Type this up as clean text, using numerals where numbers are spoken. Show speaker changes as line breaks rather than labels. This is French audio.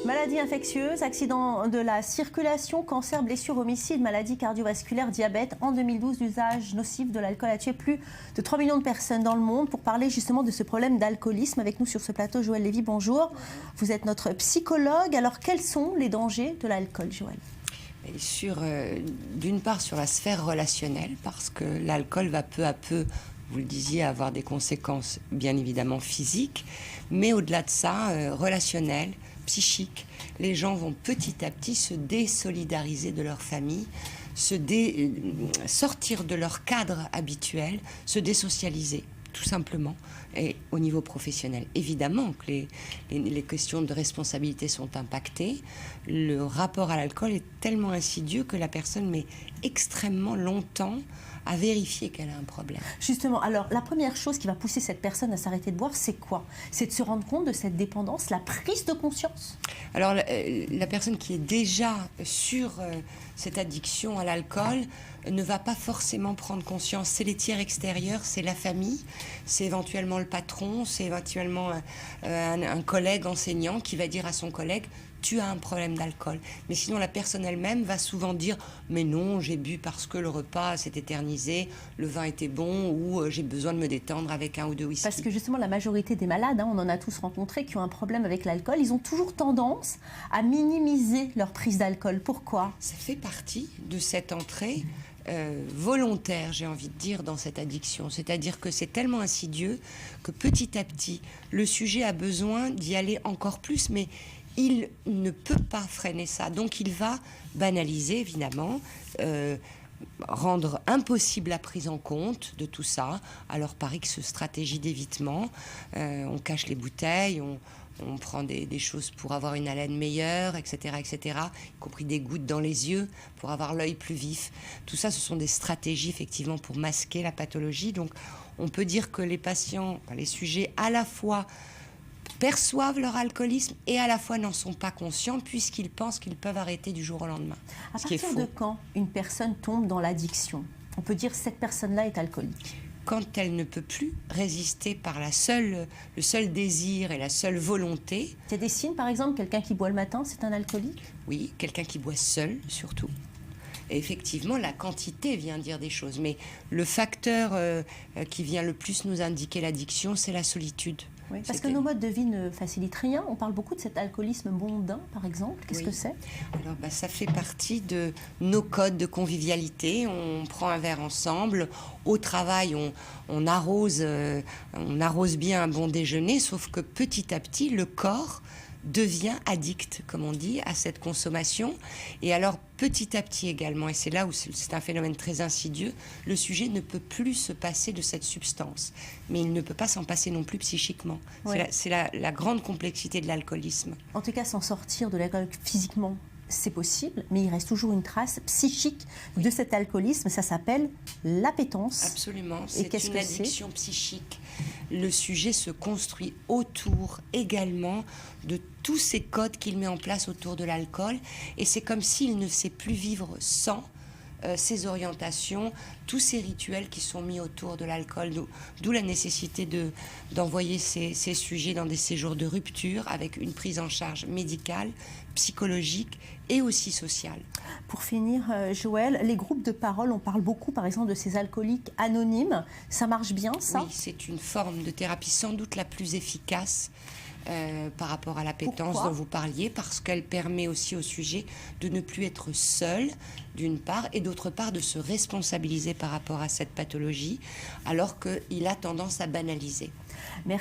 Maladies infectieuses, accidents de la circulation, cancer, blessures, homicides, maladies cardiovasculaires, diabète. En 2012, l'usage nocif de l'alcool a tué plus de 3 millions de personnes dans le monde. Pour parler justement de ce problème d'alcoolisme, avec nous sur ce plateau, Joël Lévy, bonjour. Vous êtes notre psychologue. Alors, quels sont les dangers de l'alcool, Joël ?
D'une part, sur la sphère relationnelle, parce que l'alcool va peu à peu, vous le disiez, avoir des conséquences bien évidemment physiques, mais au-delà de ça, relationnelles, psychiques. Les gens vont petit à petit se désolidariser de leur famille, sortir de leur cadre habituel, se désocialiser, tout simplement, et au niveau professionnel. Évidemment que les questions de responsabilité sont impactées. Le rapport à l'alcool est tellement insidieux que la personne met extrêmement longtemps à vérifier qu'elle a un problème.
Justement, alors la première chose qui va pousser cette personne à s'arrêter de boire, c'est quoi? C'est de se rendre compte de cette dépendance, la prise de conscience?
Alors la personne qui est déjà sur cette addiction à l'alcool ne va pas forcément prendre conscience. C'est les tiers extérieurs, c'est la famille, c'est éventuellement le patron, c'est éventuellement un collègue enseignant qui va dire à son collègue: tu as un problème d'alcool. Mais sinon, la personne elle-même va souvent dire: mais non, j'ai bu parce que le repas s'est éternisé, le vin était bon, ou j'ai besoin de me détendre avec un ou deux whisky.
Parce que justement, la majorité des malades, on en a tous rencontré, qui ont un problème avec l'alcool, ils ont toujours tendance à minimiser leur prise d'alcool. Pourquoi?
Ça fait partie de cette entrée volontaire, j'ai envie de dire, dans cette addiction. C'est-à-dire que c'est tellement insidieux que petit à petit, le sujet a besoin d'y aller encore plus, mais il ne peut pas freiner ça. Donc il va banaliser, évidemment, rendre impossible la prise en compte de tout ça. Alors par X stratégie d'évitement, on cache les bouteilles, on prend des choses pour avoir une haleine meilleure, etc., y compris des gouttes dans les yeux pour avoir l'œil plus vif. Tout ça, ce sont des stratégies, effectivement, pour masquer la pathologie. Donc on peut dire que les patients, les sujets, à la fois perçoivent leur alcoolisme et à la fois n'en sont pas conscients, puisqu'ils pensent qu'ils peuvent arrêter du jour au lendemain.
À partir de quand une personne tombe dans l'addiction? On peut dire que cette personne-là est alcoolique.
Quand elle ne peut plus résister par le seul désir et la seule volonté.
Il y a des signes, par exemple, quelqu'un qui boit le matin, c'est un alcoolique?
Oui, quelqu'un qui boit seul, surtout. Et effectivement, la quantité vient dire des choses. Mais le facteur qui vient le plus nous indiquer l'addiction, c'est la solitude.
Oui, parce que nos modes de vie ne facilitent rien. On parle beaucoup de cet alcoolisme mondain, par exemple. Qu'est-ce que c'est?
Alors, ça fait partie de nos codes de convivialité. On prend un verre ensemble. Au travail, on arrose bien un bon déjeuner, sauf que petit à petit, le corps devient addict, comme on dit, à cette consommation. Et alors, petit à petit également, et c'est là où c'est un phénomène très insidieux, le sujet ne peut plus se passer de cette substance. Mais il ne peut pas s'en passer non plus psychiquement. Oui. C'est la grande complexité de l'alcoolisme.
En tout cas, s'en sortir de l'alcool physiquement, c'est possible, mais il reste toujours une trace psychique de cet alcoolisme. Ça s'appelle l'appétence.
Absolument, c'est une addiction psychique. Le sujet se construit autour également de tous ces codes qu'il met en place autour de l'alcool. Et c'est comme s'il ne sait plus vivre sans ces orientations, tous ces rituels qui sont mis autour de l'alcool, d'où la nécessité d'envoyer ces sujets dans des séjours de rupture avec une prise en charge médicale, psychologique et aussi sociale.
Pour finir, Joël, les groupes de parole, on parle beaucoup par exemple de ces alcooliques anonymes, ça marche bien ça?
Oui, c'est une forme de thérapie sans doute la plus efficace par rapport à l'appétence dont vous parliez, parce qu'elle permet aussi au sujet de ne plus être seul, d'une part, et d'autre part de se responsabiliser par rapport à cette pathologie, alors qu'il a tendance à banaliser.
Merci.